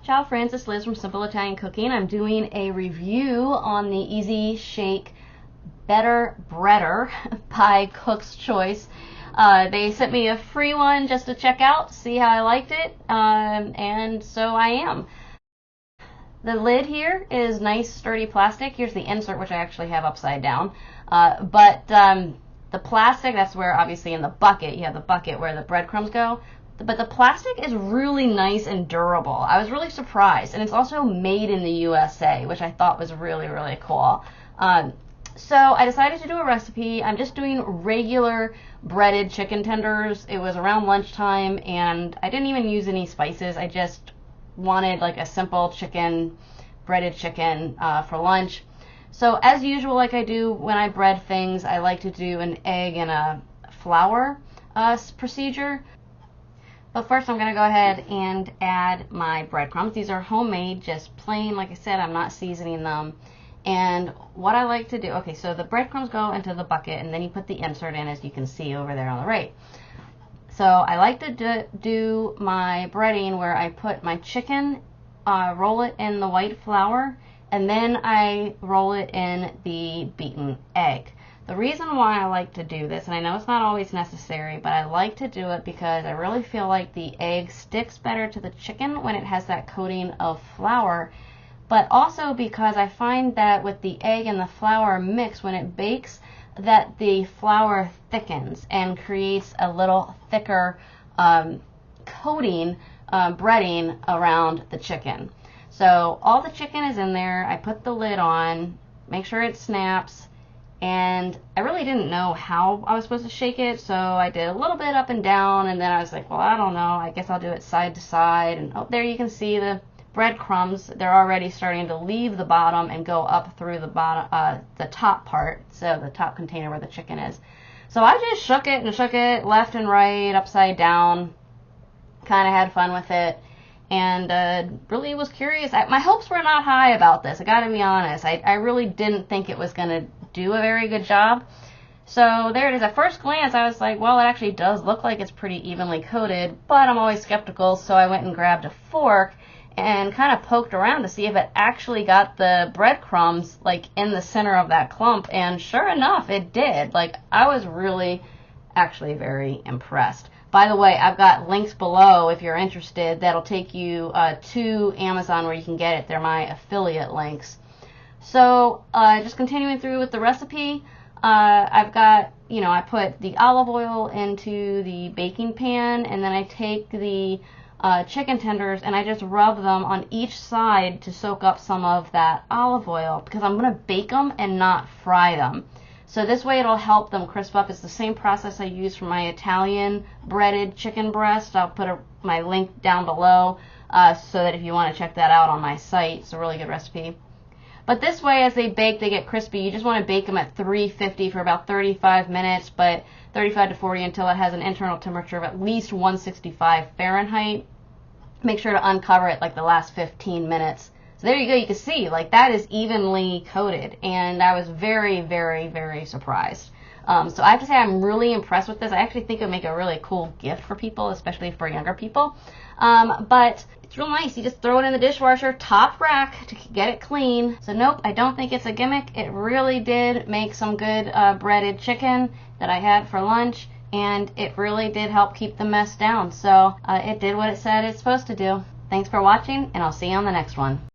Ciao friends, it's Liz from Simple Italian Cooking. I'm doing a review on the Easy Shake Better Breader by Cook's Choice. They sent me a free one just to check out, see how I liked it, and so I am. The lid here is nice sturdy plastic. Here's the insert, which I actually have upside down. But the plastic, that's where obviously in the bucket, you have the bucket where the breadcrumbs go. But the plastic is really nice and durable. I was really surprised. And it's also made in the USA, which I thought was really, really cool. So I decided to do a recipe. I'm just doing regular breaded chicken tenders. It was around lunchtime, and I didn't even use any spices. I just wanted like a simple chicken, breaded chicken for lunch. So as usual, like I do when I bread things, I like to do an egg and a flour procedure. But first I'm going to go ahead and add my breadcrumbs. These are homemade, just plain. Like I said, I'm not seasoning them. And what I like to do, okay, so the breadcrumbs go into the bucket, and then you put the insert in, as you can see over there on the right. So I like to do my breading where I put my chicken, roll it in the white flour, and then I roll it in the beaten egg. The reason why I like to do this, and I know it's not always necessary, but I like to do it because I really feel like the egg sticks better to the chicken when it has that coating of flour, but also because I find that with the egg and the flour mix, when it bakes, that the flour thickens and creates a little thicker coating, breading around the chicken. So all the chicken is in there. I put the lid on, make sure it snaps. And I really didn't know how I was supposed to shake it, so I did a little bit up and down, and then I was like, well, I don't know, I guess I'll do it side to side. And oh, there you can see the breadcrumbs. They're already starting to leave the bottom and go up through the bottom, the top part, so the top container where the chicken is. So I just shook it and shook it left and right, upside down, kind of had fun with it. And really was curious. My hopes were not high about this, I gotta be honest. I really didn't think it was gonna do a very good job. So there it is. At first glance, I was like, well, it actually does look like it's pretty evenly coated, but I'm always skeptical, so I went and grabbed a fork and kind of poked around to see if it actually got the breadcrumbs like in the center of that clump, and sure enough, it did. Like, I was really actually very impressed. By the way, I've got links below if you're interested. That'll take you to Amazon where you can get it. They're my affiliate links. So just continuing through with the recipe, I've got, I put the olive oil into the baking pan, and then I take the chicken tenders and I just rub them on each side to soak up some of that olive oil, because I'm going to bake them and not fry them. So this way it'll help them crisp up. It's the same process I use for my Italian breaded chicken breast. I'll put my link down below so that if you want to check that out on my site, it's a really good recipe. But this way, as they bake, they get crispy. You just want to bake them at 350 for about 35 minutes, but 35 to 40 until it has an internal temperature of at least 165 Fahrenheit. Make sure to uncover it like the last 15 minutes. So there you go. You can see, like, that is evenly coated, and I was very, very, very surprised. So I have to say I'm really impressed with this. I actually think it would make a really cool gift for people, especially for younger people. But it's real nice. You just throw it in the dishwasher, top rack, to get it clean. So nope, I don't think it's a gimmick. It really did make some good breaded chicken that I had for lunch, and it really did help keep the mess down. So it did what it said it's supposed to do. Thanks for watching, and I'll see you on the next one.